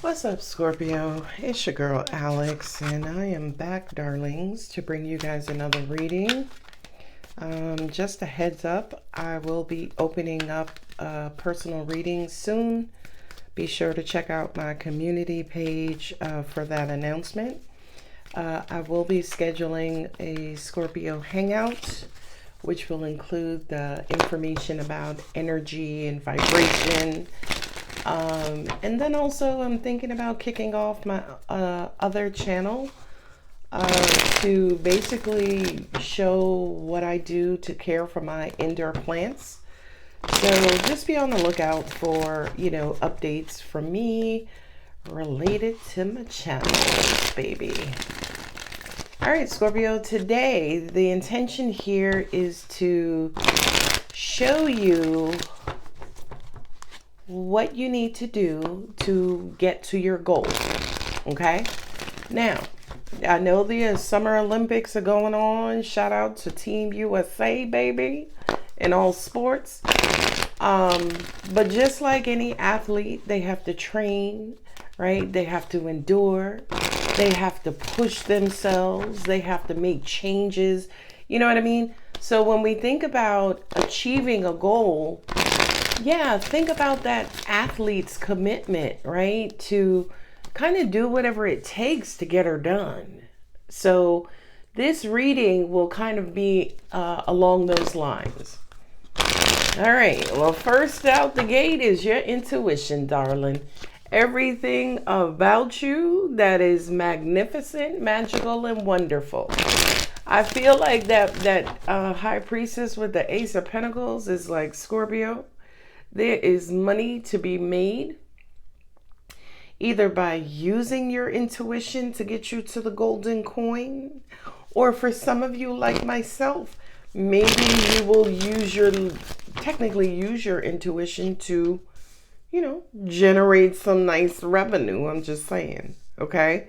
What's up, Scorpio? It's your girl Alex, and I am back, darlings, to bring you guys another reading. Just a heads up, I will be opening up a personal reading soon. Be sure to check out my community page for that announcement. I will be scheduling a Scorpio hangout, which will include the information about energy and vibration. And then also I'm thinking about kicking off my other channel to basically show what I do to care for my indoor plants. So just be on the lookout for, updates from me related to my channel, baby. All right, Scorpio, today the intention here is to show you what you need to do to get to your goals. Okay, now I know the Summer Olympics are going on. Shout out to Team USA, baby, in all sports. But just like any athlete, they have to train, right? They have to endure, they have to push themselves, they have to make changes, you know what I mean? So when we think about achieving a goal, yeah, think about that athlete's commitment, right? To kind of do whatever it takes to get her done. So this reading will kind of be along those lines. All right. Well, first out the gate is your intuition, darling. Everything about you that is magnificent, magical, and wonderful. I feel like that high priestess with the Ace of Pentacles is like Scorpio. There is money to be made either by using your intuition to get you to the golden coin, or for some of you like myself, maybe you will technically use your intuition to, generate some nice revenue. I'm just saying, okay?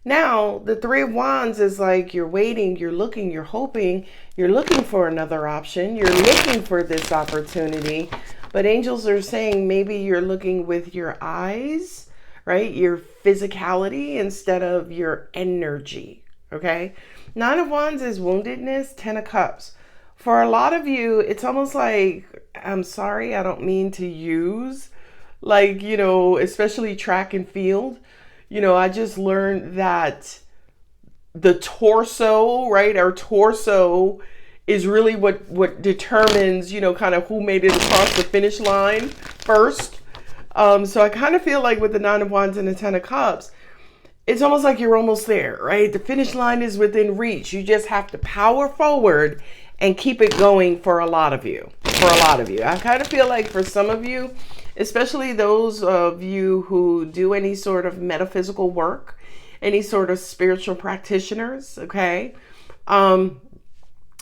Now, the Three of Wands is like you're waiting, you're looking, you're hoping, you're looking for another option, you're looking for this opportunity. But angels are saying maybe you're looking with your eyes, right? Your physicality instead of your energy, okay? Nine of Wands is woundedness, Ten of Cups. For a lot of you, it's almost like, I'm sorry, I don't mean to use, like, especially track and field. I just learned that the torso, right? Our torso is really what determines, kind of who made it across the finish line first. So I kind of feel like with the Nine of Wands and the Ten of Cups, it's almost like you're almost there, right? The finish line is within reach. You just have to power forward and keep it going for a lot of you. I kind of feel like for some of you, especially those of you who do any sort of metaphysical work, any sort of spiritual practitioners, okay?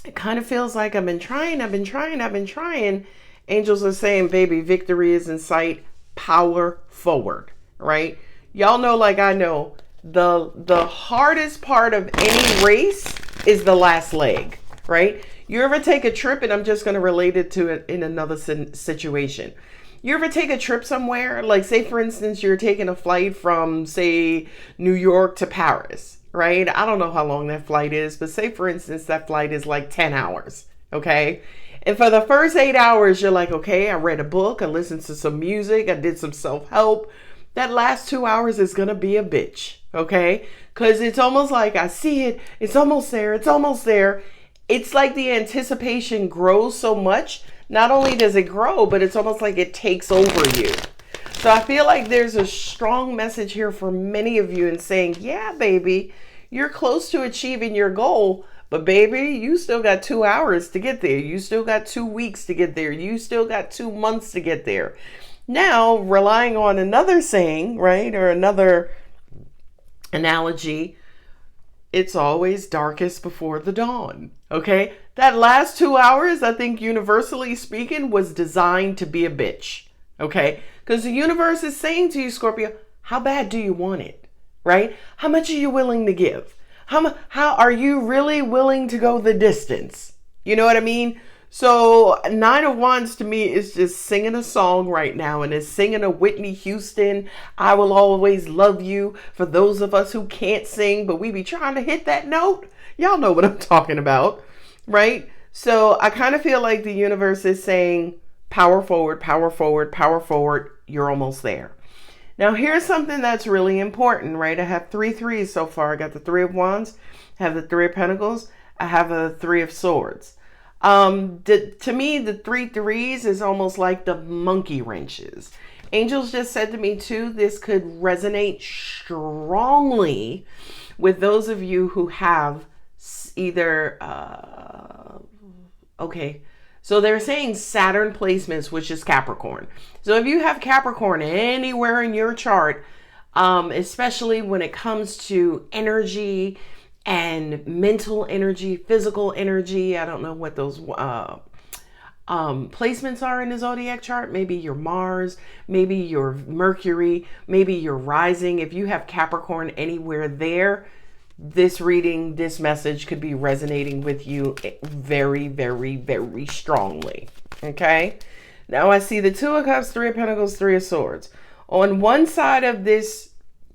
It kind of feels like I've been trying. Angels are saying, baby, victory is in sight. Power forward, right? Y'all know, like I know, the hardest part of any race is the last leg, right? You ever take a trip, and I'm just going to relate it to it in another situation. You ever take a trip somewhere? Like, say, for instance, you're taking a flight from, say, New York to Paris. Right? I don't know how long that flight is, but say, for instance, that flight is like 10 hours. Okay. And for the first 8 hours, you're like, okay, I read a book, I listened to some music, I did some self-help. That last 2 hours is going to be a bitch. Okay. Because it's almost like I see it. It's almost there. It's like the anticipation grows so much. Not only does it grow, but it's almost like it takes over you. So I feel like there's a strong message here for many of you in saying, yeah, baby, you're close to achieving your goal, but baby, you still got 2 hours to get there. You still got 2 weeks to get there. You still got 2 months to get there. Now, relying on another saying, right, or another analogy, it's always darkest before the dawn, okay? That last 2 hours, I think universally speaking, was designed to be a bitch. Okay, because the universe is saying to you, Scorpio, how bad do you want it, right? How much are you willing to give? How are you really willing to go the distance? You know what I mean? So Nine of Wands to me is just singing a song right now, and it's singing a Whitney Houston, I Will Always Love You. For those of us who can't sing, but we be trying to hit that note, y'all know what I'm talking about, right? So I kind of feel like the universe is saying, power forward, power forward, power forward. You're almost there. Now here's something that's really important, right? I have 3 threes so far. I got the Three of Wands, I have the Three of Pentacles, I have a Three of Swords. To me, the 3 threes is almost like the monkey wrenches. Angels just said to me too, this could resonate strongly with those of you who have either, okay, so they're saying Saturn placements, which is Capricorn. So if you have Capricorn anywhere in your chart, especially when it comes to energy and mental energy, physical energy, I don't know what those placements are in the zodiac chart. Maybe your Mars, maybe your Mercury, maybe your rising. If you have Capricorn anywhere there, this reading, this message could be resonating with you very, very, very strongly. Okay. Now I see the Two of Cups, Three of Pentacles, Three of Swords. On one side of this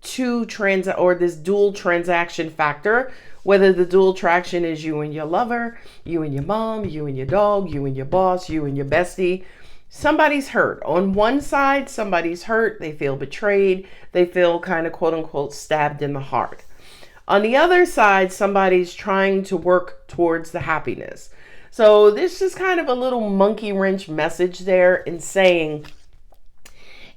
this dual transaction factor, whether the dual traction is you and your lover, you and your mom, you and your dog, you and your boss, you and your bestie, somebody's hurt. On one side, somebody's hurt. They feel betrayed. They feel kind of quote unquote stabbed in the heart. On the other side, somebody's trying to work towards the happiness. So this is kind of a little monkey wrench message there in saying,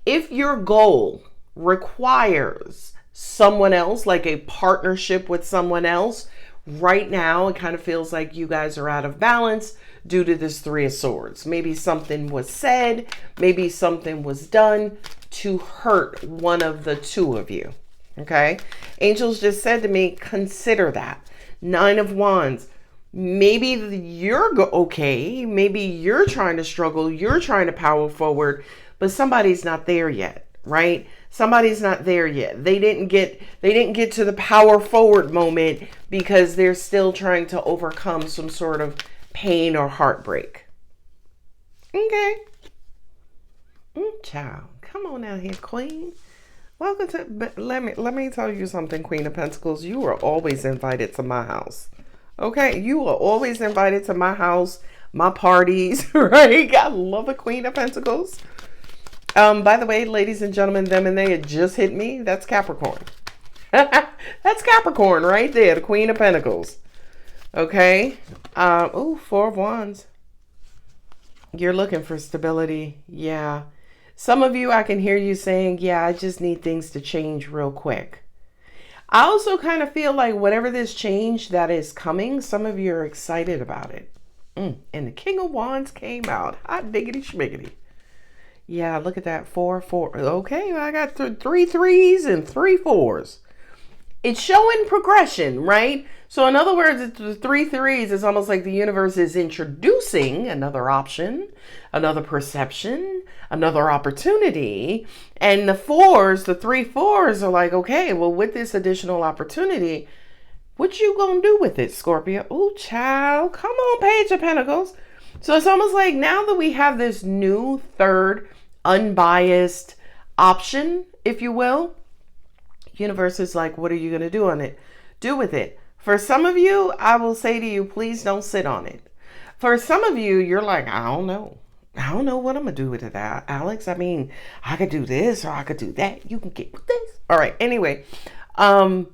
if your goal requires someone else, like a partnership with someone else, right now it kind of feels like you guys are out of balance due to this Three of Swords. Maybe something was said, maybe something was done to hurt one of the two of you. Okay. Angels just said to me, consider that. Nine of Wands. Maybe you're okay. Maybe you're trying to struggle. You're trying to power forward, but somebody's not there yet, right? Somebody's not there yet. They didn't get to the power forward moment because they're still trying to overcome some sort of pain or heartbreak. Okay. Child, come on out here, Queen. Welcome to, but let me tell you something, Queen of Pentacles. You are always invited to my house. Okay, you are always invited to my house, my parties, right? I love a Queen of Pentacles. By the way, ladies and gentlemen, them and they had just hit me. That's Capricorn. That's Capricorn right there, the Queen of Pentacles. Okay. Four of Wands. You're looking for stability. Yeah. Some of you, I can hear you saying, yeah, I just need things to change real quick. I also kind of feel like whatever this change that is coming, some of you are excited about it. And the King of Wands came out. Hot diggity schmiggity. Yeah, look at that. 4, 4. Okay, I got 3 threes and 3 fours. It's showing progression, right? So in other words, it's the 3 threes. It's almost like the universe is introducing another option, another perception, another opportunity. And the fours, the 3 fours are like, okay, well, with this additional opportunity, what you gonna do with it, Scorpio? Oh, child, come on, Page of Pentacles. So it's almost like now that we have this new third unbiased option, if you will, universe is like, what are you going to do with it? For some of you, I will say to you, please don't sit on it. For some of you, you're like, I don't know what I'm going to do with it, Alex. I mean, I could do this or I could do that. You can get with this. All right. Anyway, so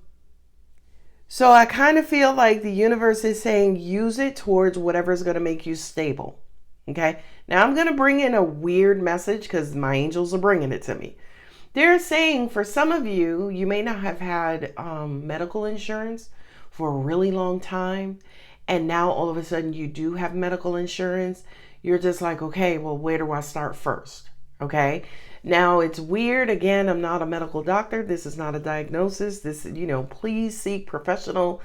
I kind of feel like the universe is saying, use it towards whatever's going to make you stable. Okay. Now I'm going to bring in a weird message because my angels are bringing it to me. They're saying for some of you, you may not have had medical insurance for a really long time. And now all of a sudden you do have medical insurance. You're just like, okay, well, where do I start first? Okay. Now it's weird. Again, I'm not a medical doctor. This is not a diagnosis. This, please seek professional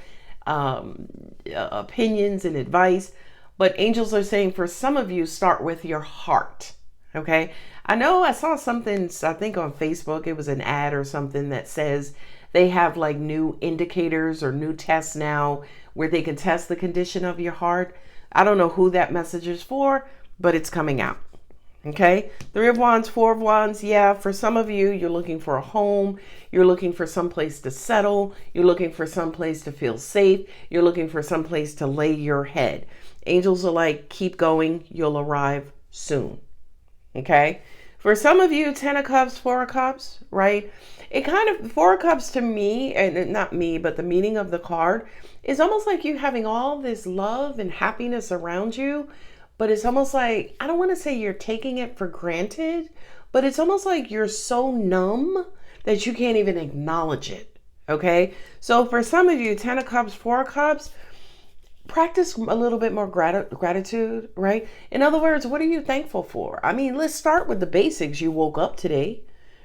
opinions and advice. But angels are saying for some of you, start with your heart. Okay. I know I saw something, I think on Facebook, it was an ad or something that says they have like new indicators or new tests now where they can test the condition of your heart. I don't know who that message is for, but it's coming out. Okay, 3 of Wands, 4 of Wands. Yeah, for some of you, you're looking for a home. You're looking for some place to settle. You're looking for some place to feel safe. You're looking for some place to lay your head. Angels are like, keep going. You'll arrive soon. Okay, for some of you, 10 of Cups, 4 of Cups, right? It kind of, 4 of Cups to me, and not me, but the meaning of the card is almost like you having all this love and happiness around you. But it's almost like, I don't want to say you're taking it for granted, but it's almost like you're so numb that you can't even acknowledge it. Okay. So for some of you, 10 of Cups, 4 of Cups, practice a little bit more gratitude, right? In other words, what are you thankful for? I mean, let's start with the basics. You woke up today,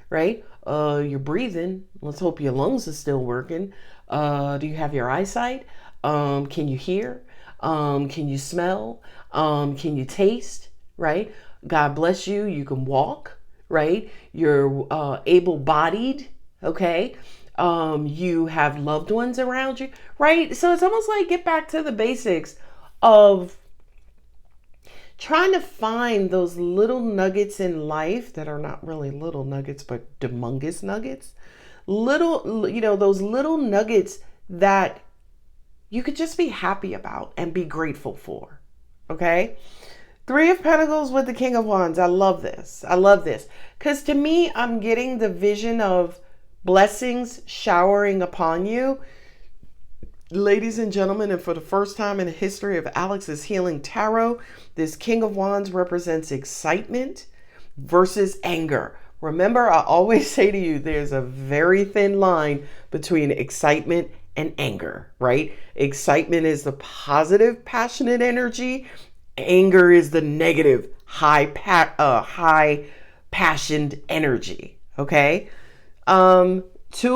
right? You're breathing. Let's hope your lungs are still working. Do you have your eyesight? Can you hear? Can you smell? Can you taste? Right? God bless you. You can walk, right? You're able-bodied, okay? You have loved ones around you, right? So it's almost like get back to the basics of trying to find those little nuggets in life that are not really little nuggets, but humongous nuggets. Those little nuggets that you could just be happy about and be grateful for. Okay. 3 of Pentacles with the King of Wands. I love this. I love this. Because to me, I'm getting the vision of blessings showering upon you. Ladies and gentlemen, and for the first time in the history of Alex's Healing Tarot, this King of Wands represents excitement versus anger. Remember, I always say to you, there's a very thin line between excitement and anger, right? Excitement is the positive, passionate energy. Anger is the negative, high passioned energy. Okay. 2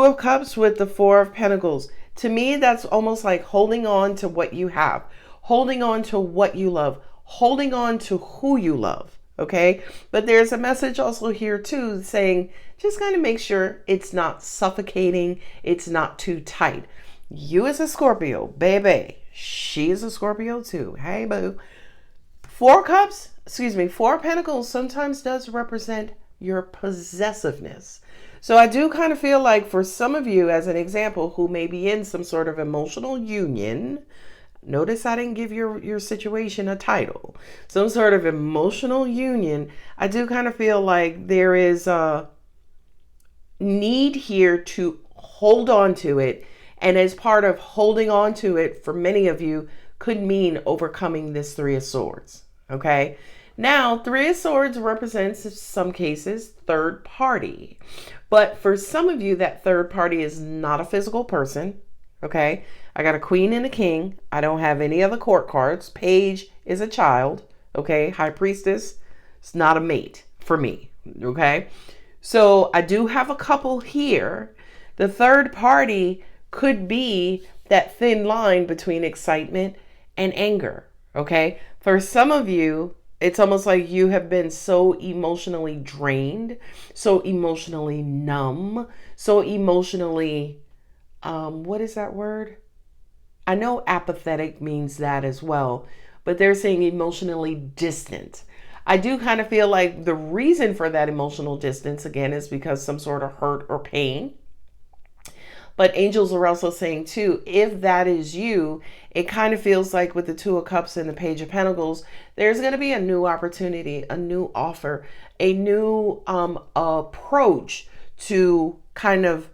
of Cups with the 4 of Pentacles. To me, that's almost like holding on to what you have, holding on to what you love, holding on to who you love. Okay. But there's a message also here too, saying just kind of make sure it's not suffocating. It's not too tight. You as a Scorpio, baby, she is a Scorpio too. Hey, boo. 4 of Pentacles sometimes does represent your possessiveness. So I do kind of feel like for some of you, as an example, who may be in some sort of emotional union, notice I didn't give your situation a title, some sort of emotional union, I do kind of feel like there is a need here to hold on to it. And as part of holding on to it, for many of you, could mean overcoming this 3 of Swords. Okay. Now, 3 of Swords represents, in some cases, third party. But for some of you, that third party is not a physical person. Okay. I got a Queen and a King. I don't have any other court cards. Page is a child. Okay. High Priestess. It's not a mate for me. Okay. So I do have a couple here. The third party could be that thin line between excitement and anger. Okay. For some of you, it's almost like you have been so emotionally drained, so emotionally numb, so emotionally, what is that word? I know apathetic means that as well, but they're saying emotionally distant. I do kind of feel like the reason for that emotional distance, again, is because some sort of hurt or pain. But angels are also saying too, if that is you, it kind of feels like with the 2 of Cups and the Page of Pentacles, there's going to be a new opportunity, a new offer, a new approach to kind of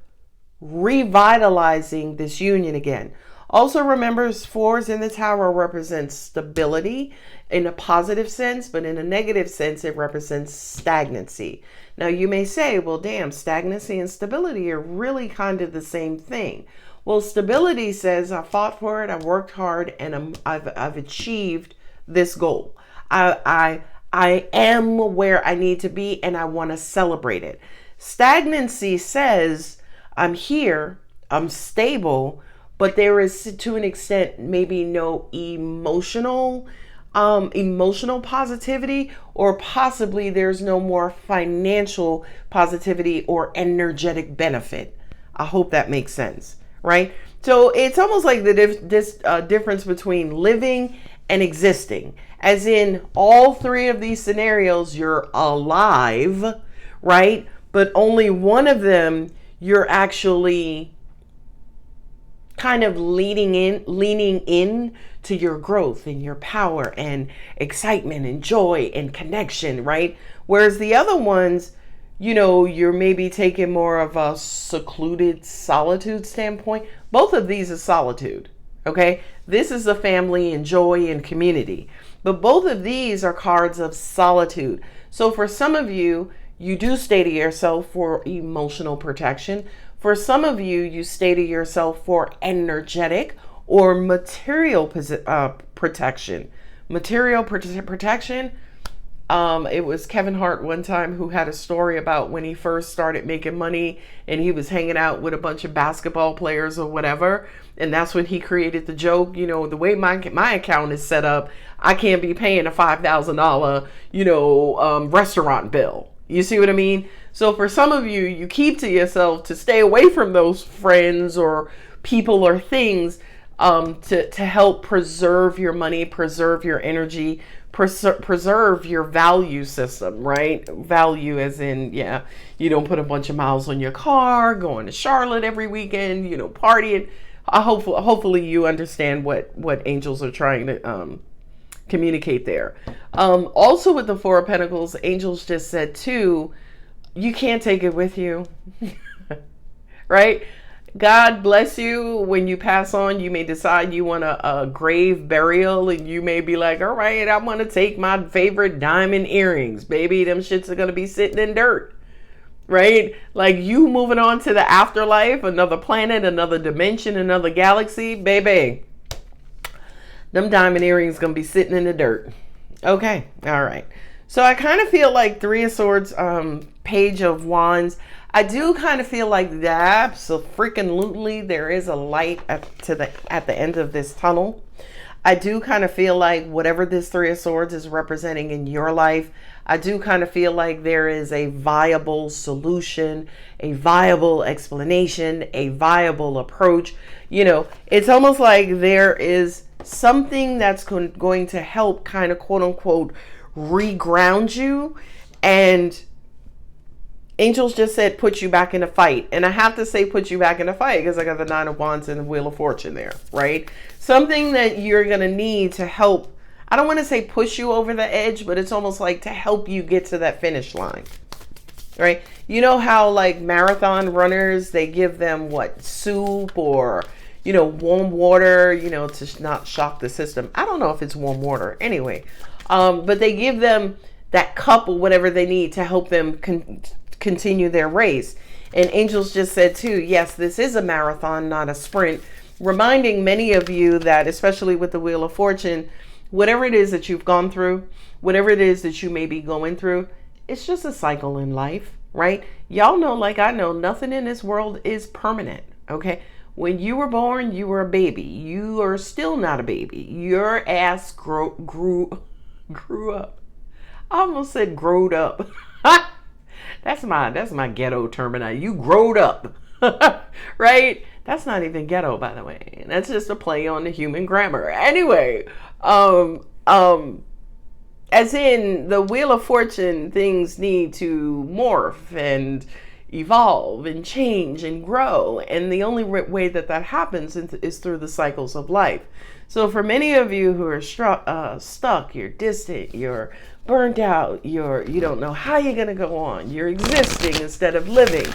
revitalizing this union again. Also remember, 4s in the Tower represents stability in a positive sense, but in a negative sense, it represents stagnancy. Now you may say, well, damn, stagnancy and stability are really kind of the same thing. Well, stability says I fought for it, I worked hard, and I've achieved this goal. I am where I need to be, and I want to celebrate it. Stagnancy says I'm here, I'm stable, but there is, to an extent, maybe no emotional positivity, or possibly there's no more financial positivity or energetic benefit. I hope that makes sense, right? So it's almost like this difference between living and existing. As in all three of these scenarios, you're alive, right? But only one of them, you're actually kind of leaning in to your growth and your power and excitement and joy and connection, right? Whereas the other ones, you're maybe taking more of a secluded solitude standpoint. Both of these is solitude, okay? This is a family and joy and community. But both of these are cards of solitude. So for some of you, you do stay to yourself for emotional protection. For some of you, you stay to yourself for energetic or material protection. Material protection. It was Kevin Hart one time who had a story about when he first started making money and he was hanging out with a bunch of basketball players or whatever. And that's when he created the joke, the way my account is set up, I can't be paying a $5,000, restaurant bill. You see what I mean? So for some of you, you keep to yourself to stay away from those friends or people or things to help preserve your money, preserve your energy, preserve your value system, right? Value as in, you don't put a bunch of miles on your car, going to Charlotte every weekend, partying. Hopefully you understand what angels are trying to communicate there. Also with the Four of Pentacles, angels just said too, you can't take it with you, right? God bless you. When you pass on, you may decide you want a grave burial, and you may be like, all right, I want to take my favorite diamond earrings. Baby, them shits are going to be sitting in dirt, right? Like you moving on to the afterlife, another planet, another dimension, another galaxy, baby. Them diamond earrings going to be sitting in the dirt. Okay. All right. So I kind of feel like Three of Swords, Page of Wands. I do kind of feel like that. So freaking lootly, there is a light at the end of this tunnel. I do kind of feel like whatever this Three of Swords is representing in your life, I do kind of feel like there is a viable solution, a viable explanation, a viable approach. It's almost like there is something that's going to help kind of quote unquote reground you. And angels just said, put you back in a fight. And I have to say, put you back in a fight because I got the Nine of Wands and the Wheel of Fortune there, right? Something that you're going to need to help. I don't want to say push you over the edge, but it's almost like to help you get to that finish line, right? You know how like marathon runners, they give them what, soup or, warm water, to not shock the system. I don't know if it's warm water anyway. But they give them that cup or whatever they need to help them continue their race. And angels just said too, yes, this is a marathon, not a sprint, reminding many of you that, especially with the Wheel of Fortune, whatever it is that you've gone through, whatever it is that you may be going through, it's just a cycle in life, right? Y'all know, like I know, nothing in this world is permanent, okay? When you were born, you were a baby. You are still not a baby. Your ass grew up. I almost said growed up. That's my ghetto term. You growed up, right? That's not even ghetto, by the way. That's just a play on the human grammar. Anyway, as in the Wheel of Fortune, things need to morph and evolve and change and grow. And the only way that happens is through the cycles of life. So for many of you who are stuck, you're distant, you're burnt out, you don't know how you're going to go on. You're existing instead of living.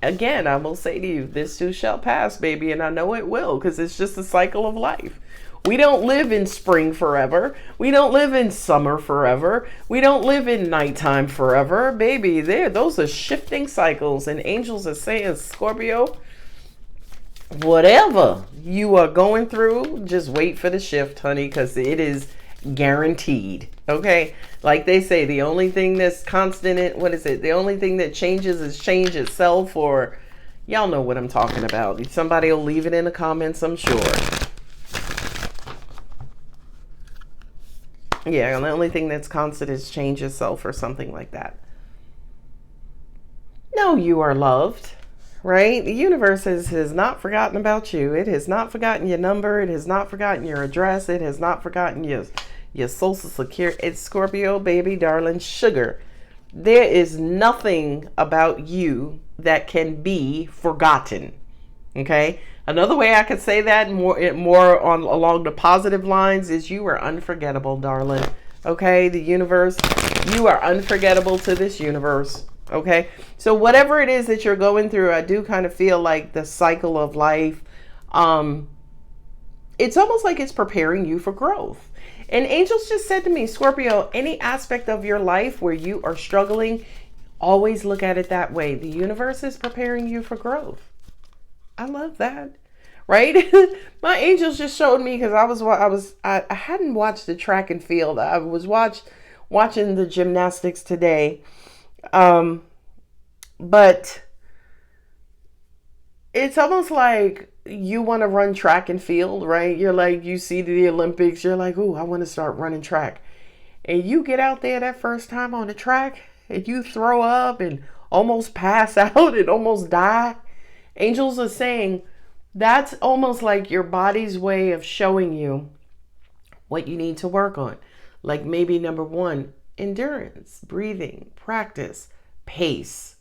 Again, I will say to you, this too shall pass, baby. And I know it will, because it's just a cycle of life. We don't live in spring forever. We don't live in summer forever. We don't live in nighttime forever. Baby, those are shifting cycles. And angels are saying, Scorpio, whatever you are going through, just wait for the shift, honey, because it is guaranteed. Okay? Like they say, the only thing that's constant, what is it? The only thing that changes is change itself, or y'all know what I'm talking about. Somebody will leave it in the comments, I'm sure. Yeah, the only thing that's constant is change itself or something like that. No, you are loved, right? The universe has not forgotten about you. It has not forgotten your number. It has not forgotten your address. It has not forgotten your social security. It's Scorpio, baby, darling, sugar. There is nothing about you that can be forgotten. Okay? Another way I could say that more on along the positive lines is you are unforgettable, darling. Okay? The universe, you are unforgettable to this universe. Okay? So whatever it is that you're going through, I do kind of feel like the cycle of life, it's almost like it's preparing you for growth. And angels just said to me, Scorpio, any aspect of your life where you are struggling, always look at it that way. The universe is preparing you for growth. I love that. Right? My angels just showed me, because I hadn't watched the track and field. I was watching the gymnastics today. But it's almost like you want to run track and field, right? You're like, you see the Olympics, you're like, ooh, I want to start running track. And you get out there that first time on the track and you throw up and almost pass out and almost die. Angels are saying that's almost like your body's way of showing you what you need to work on. Like maybe number one, endurance, breathing, practice, pace.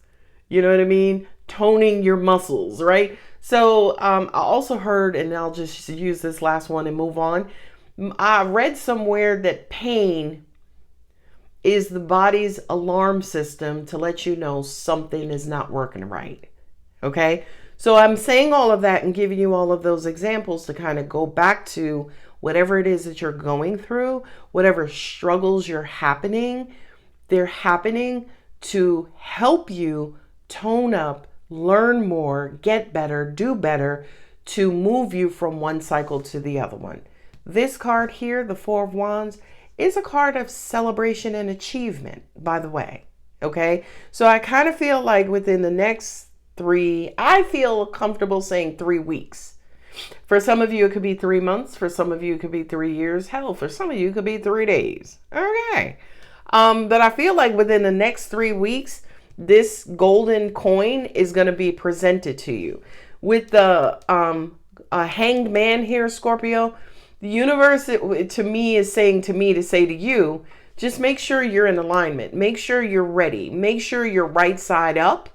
You know what I mean? Toning your muscles, right? So I also heard, and I'll just use this last one and move on. I read somewhere that pain is the body's alarm system to let you know something is not working right. Okay? So I'm saying all of that and giving you all of those examples to kind of go back to whatever it is that you're going through, whatever struggles you're happening, they're happening to help you tone up, learn more, get better, do better, to move you from one cycle to the other one. This card here, the Four of Wands, is a card of celebration and achievement, by the way. Okay? So I kind of feel like within the next I feel comfortable saying 3 weeks. For some of you, it could be 3 months. For some of you, it could be 3 years. Hell, for some of you, it could be 3 days. Okay. But I feel like within the next 3 weeks, this golden coin is going to be presented to you. With the hanged man here, Scorpio, the universe to me is saying to me to say to you, just make sure you're in alignment. Make sure you're ready. Make sure you're right side up.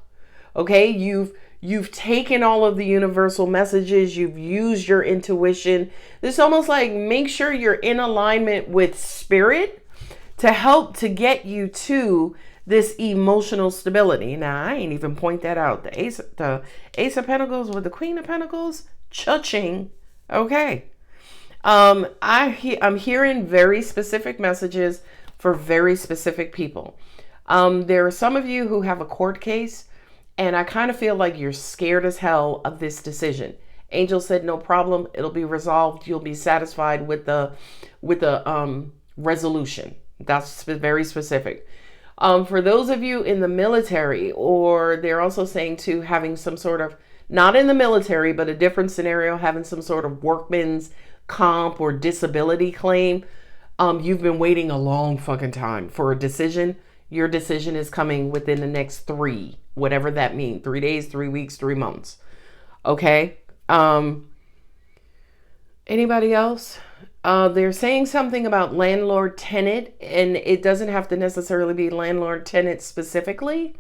Okay, you've taken all of the universal messages. You've used your intuition. It's almost like make sure you're in alignment with spirit to help to get you to this emotional stability. Now, I ain't even point that out. The Ace of Pentacles with the Queen of Pentacles, cha-ching. Okay. I'm hearing very specific messages for very specific people. There are some of you who have a court case, and I kind of feel like you're scared as hell of this decision. Angel said, no problem. It'll be resolved. You'll be satisfied with the resolution. That's very specific. For those of you in the military, or they're also saying to having some sort of, not in the military, but a different scenario, having some sort of workman's comp or disability claim. You've been waiting a long fucking time for a decision. Your decision is coming within the next 3, whatever that means. 3 days, 3 weeks, 3 months. Okay. Anybody else? They're saying something about landlord-tenant, and it doesn't have to necessarily be landlord-tenant specifically,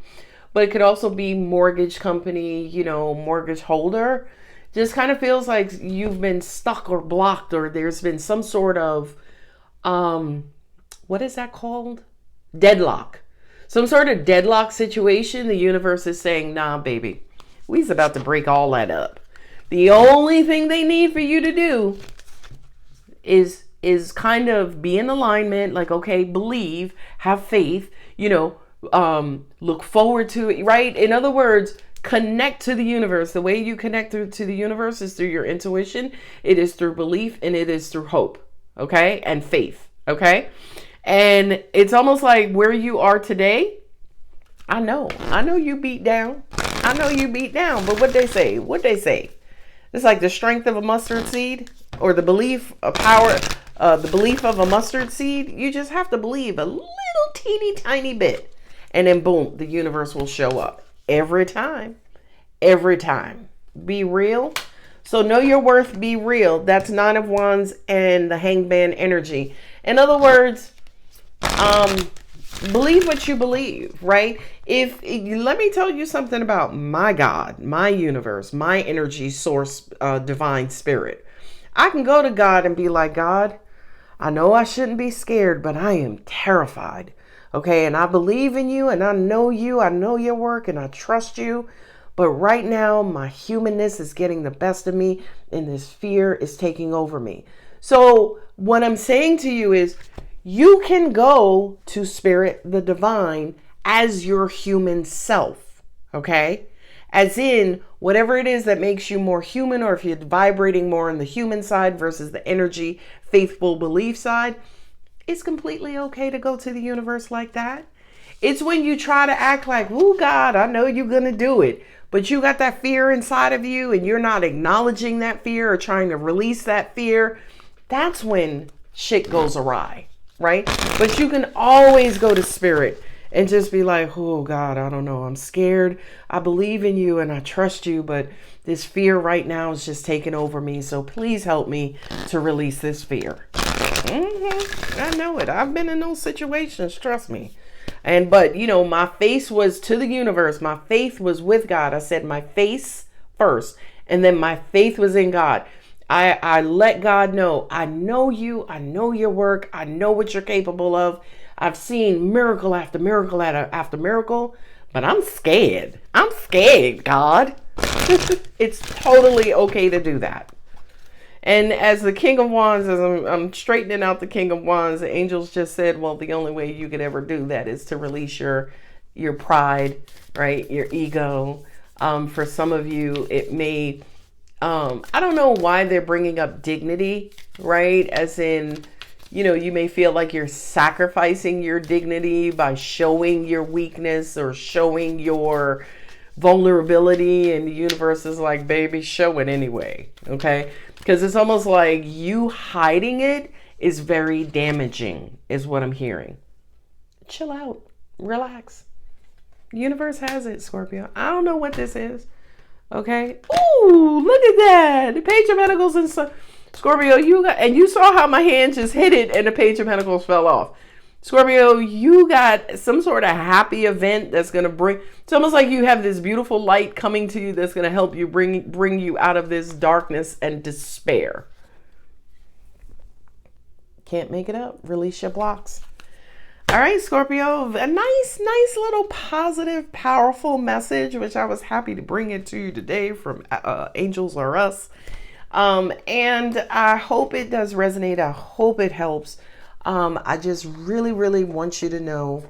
but it could also be mortgage company, mortgage holder. Just kind of feels like you've been stuck or blocked, or there's been some sort of, what is that called? Deadlock. Some sort of deadlock situation. The universe is saying, nah, baby, we's about to break all that up. The only thing they need for you to do is kind of be in alignment, like, okay, believe, have faith, look forward to it, right? In other words, connect to the universe. The way you connect to the universe is through your intuition. It is through belief, and it is through hope, okay? And faith, okay? And it's almost like where you are today. I know you beat down. But what they say? It's like the strength of a mustard seed, or the belief of power, the belief of a mustard seed. You just have to believe a little teeny tiny bit, and then boom, the universe will show up every time. every time. Be real. So know your worth, be real. That's Nine of Wands and the Hangman energy. In other words, believe what you believe, right? Let me tell you something about my God, my universe, my energy source, divine spirit. I can go to God and be like, God, I know I shouldn't be scared, but I am terrified. Okay. And I believe in you and I know your work and I trust you. But right now, my humanness is getting the best of me and this fear is taking over me. So what I'm saying to you is you can go to spirit, the divine, as your human self. Okay. As in whatever it is that makes you more human, or if you're vibrating more on the human side versus the energy, faithful belief side, it's completely okay to go to the universe like that. It's when you try to act like, oh God, I know you're going to do it, but you got that fear inside of you and you're not acknowledging that fear or trying to release that fear. That's when shit goes awry, right? But you can always go to spirit and just be like, oh God, I don't know. I'm scared. I believe in you and I trust you, but this fear right now is just taking over me. So please help me to release this fear. I know it. I've been in those situations. Trust me. But my face was to the universe. My faith was with God. I said my face first, and then my faith was in God. I let God know, I know you. I know your work. I know what you're capable of. I've seen miracle after miracle after miracle, but I'm scared. I'm scared, God. It's totally okay to do that. And as the King of Wands, as I'm straightening out the King of Wands, the angels just said, well, the only way you could ever do that is to release your pride, right? Your ego. For some of you, it may, I don't know why they're bringing up dignity, right? As in, you may feel like you're sacrificing your dignity by showing your weakness or showing your vulnerability, and the universe is like, baby, show it anyway. Okay. Because it's almost like you hiding it is very damaging, is what I'm hearing. Chill out. Relax. The universe has it, Scorpio. I don't know what this is. Okay. Ooh, look at that. The Page of Pentacles and Scorpio, you saw how my hand just hit it and the Page of Pentacles fell off. Scorpio, you got some sort of happy event that's going to bring, it's almost like you have this beautiful light coming to you that's going to help you bring you out of this darkness and despair. Can't make it up. Release your blocks. All right, Scorpio, a nice little positive, powerful message, which I was happy to bring it to you today from Angels Are Us. And I hope it does resonate. I hope it helps. I just really want you to know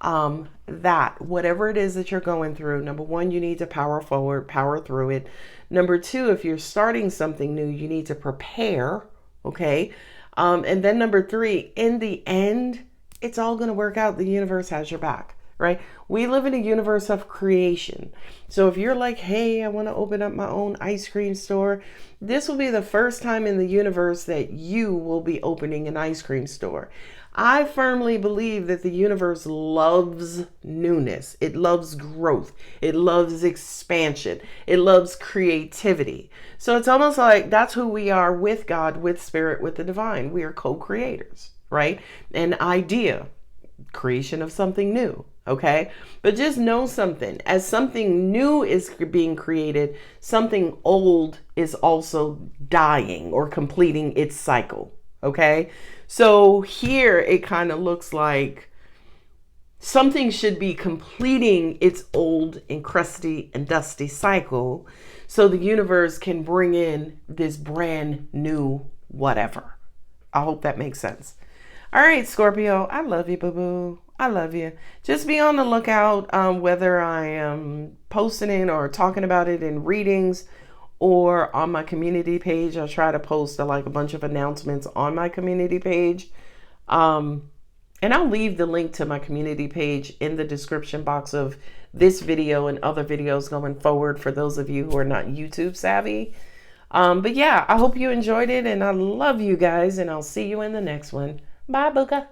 that whatever it is that you're going through, number one, you need to power forward, power through it. Number two, if you're starting something new, you need to prepare. Okay. And then number three, in the end, it's all going to work out. The universe has your back, right? We live in a universe of creation. So if you're like, hey, I want to open up my own ice cream store, this will be the first time in the universe that you will be opening an ice cream store. I firmly believe that the universe loves newness. It loves growth. It loves expansion. It loves creativity. So it's almost like that's who we are with God, with spirit, with the divine. We are co-creators, right? An idea, creation of something new. Okay. But just know something, as something new is being created, something old is also dying or completing its cycle. Okay. So here it kind of looks like something should be completing its old and crusty and dusty cycle. So the universe can bring in this brand new whatever. I hope that makes sense. All right, Scorpio, I love you, boo-boo. I love you. Just be on the lookout whether I am posting it or talking about it in readings or on my community page. I try to post a bunch of announcements on my community page. And I'll leave the link to my community page in the description box of this video and other videos going forward for those of you who are not YouTube savvy. But yeah, I hope you enjoyed it and I love you guys and I'll see you in the next one. Bye, Booka.